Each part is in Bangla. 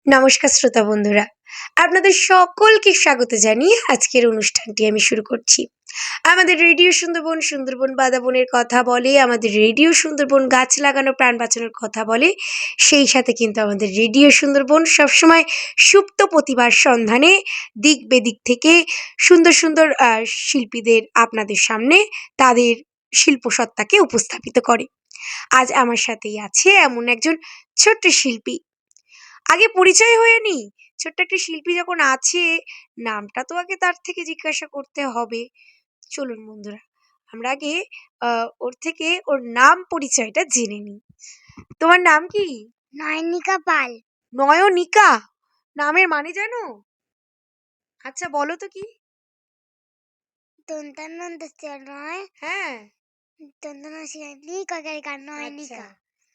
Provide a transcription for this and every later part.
নমস্কার শ্রোতা বন্ধুরা, আপনাদের সকলকে স্বাগত জানিয়ে আজকের অনুষ্ঠানটি আমি শুরু করছি। আমাদের রেডিও সুন্দরবন, সুন্দরবন বাঁধাবনের কথা বলে, আমাদের রেডিও সুন্দরবন গাছ লাগানো প্রাণ বাঁচানোর কথা বলে। সেই সাথে কিন্তু আমাদের রেডিও সুন্দরবন সবসময় সুপ্ত প্রতিভার সন্ধানে দিক বেদিক থেকে সুন্দর সুন্দর শিল্পীদের আপনাদের সামনে তাদের শিল্পসত্তাকে উপস্থাপিত করে। আজ আমার সাথেই আছে এমন একজন ছোট্ট শিল্পী। আগে পরিচয় হয়ে নিই। ছোট্ট একটা শিল্পী যখন আছে, নামটা তো আগে তার থেকে জিজ্ঞাসা করতে হবে। চলুন বন্ধুরা, আমরা আগে ওর থেকে ওর নাম পরিচয়টা জেনে নিই। তোমার নাম কি? নয়নিকা পাল। নয়নিকা নামের মানে জানো? আচ্ছা বলো তো কি? নয় হ্যাঁ, নয়নিকা।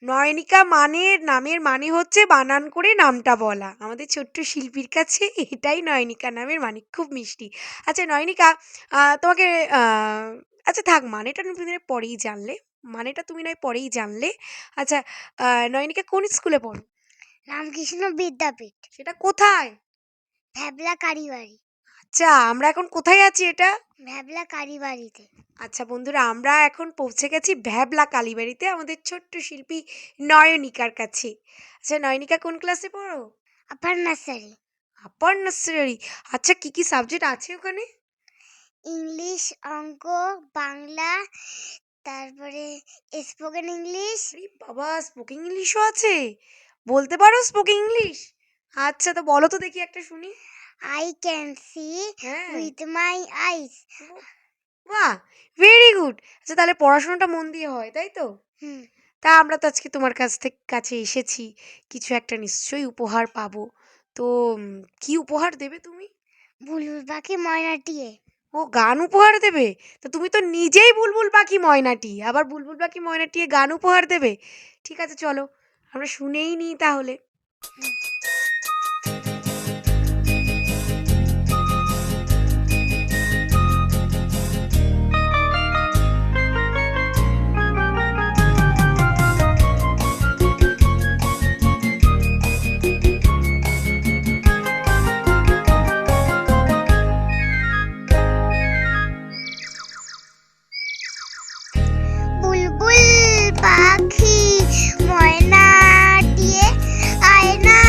নয়নিকা মানে নামের মানে হচ্ছে বানান করে নামটা বলা। আমাদের ছোট্ট শিল্পীর কাছে এটাই নয়নিকা নামের মানে। খুব মিষ্টি। আচ্ছা নয়নিকা, তোমাকে আচ্ছা থাক, মানেটা তুমি নয় পরেই জানলে। মানেটা তুমি নয় পরেই জানলে। আচ্ছা, নয়নিকা কোন স্কুলে পড়ো? রামকৃষ্ণ বিদ্যাপীঠ, সেটা কোথায়? ভ্যাবলা কারিবাড়ি। আচ্ছা, আমরা এখন কোথায় আছি এটা? ভ্যাবলা কারিবাড়িতে। আচ্ছা বন্ধুরা, আমরা এখন পৌঁছে গেছি ভ্যাবলা কালীবাড়িতে আমাদের ছোট্ট শিল্পী নয়নিকার কাছে। আচ্ছা নয়নিকা কোন ক্লাসে পড়ো? আপার নার্সারি। আপার নার্সারি। আচ্ছা কি কি সাবজেক্ট আছে ওখানে? ইংলিশ, অঙ্ক, বাংলা, তারপরে স্পোকেন ইংলিশ। আরে বাবা, স্পোকিং ইংলিশও আছে? বলতে পারো স্পোকিং ইংলিশ? আচ্ছা তো বলো তো দেখি একটা শুনি। আই ক্যান সি হ্যাঁ, উইথ মাই আইস। বাহ, ভেরি গুড। আচ্ছা তাহলে পড়াশোনাটা মন দিয়ে হয়, তাই তো? হুম। তা আমরা তো আজকে তোমার কাছে এসেছি, কিছু একটা নিশ্চয়ই উপহার পাবো। তো কি উপহার দেবে তুমি? বুলবুল পাখি ময়নাটিয়ে। ও গান উপহার দেবে? তো তুমি তো নিজেই বুলবুল পাখি ময়নাটি, আবার বুলবুল পাখি ময়নাটিয়ে গান উপহার দেবে? ঠিক আছে চলো, আমরা শুনেই নিই তাহলে। বুলবুল পাখি ময়নাটিয়ে, আয়না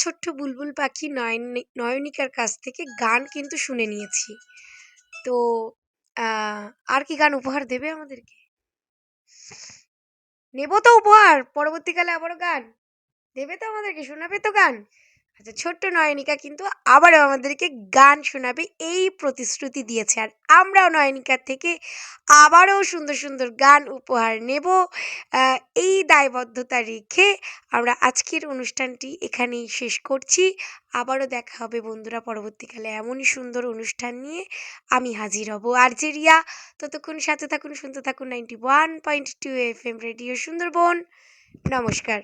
ছোট্ট বুলবুল পাখি নয়নিকার কাছ থেকে গান কিন্তু শুনে নিয়েছি। তো আর কি গান উপহার দেবে আমাদেরকে? নেব তো উপহার, পরবর্তীকালে আবারও গান দেবে তো আমাদেরকে, শোনাবে তো গান? আচ্ছা, ছোট্ট নয়নিকা কিন্তু আবারও আমাদেরকে গান শোনাবে এই প্রতিশ্রুতি দিয়েছে। আর আমরাও নয়নিকার থেকে আবারও সুন্দর সুন্দর গান উপহার নেব। এই দায়বদ্ধতা রেখে আমরা আজকের অনুষ্ঠানটি এখানেই শেষ করছি। আবারও দেখা হবে বন্ধুরা পরবর্তীকালে এমনই সুন্দর অনুষ্ঠান নিয়ে আমি হাজির হব। আরজে রিয়া। ততক্ষণ সাথে থাকুন, শুনতে থাকুন 91.2 FM রেডিও সুন্দরবন। নমস্কার।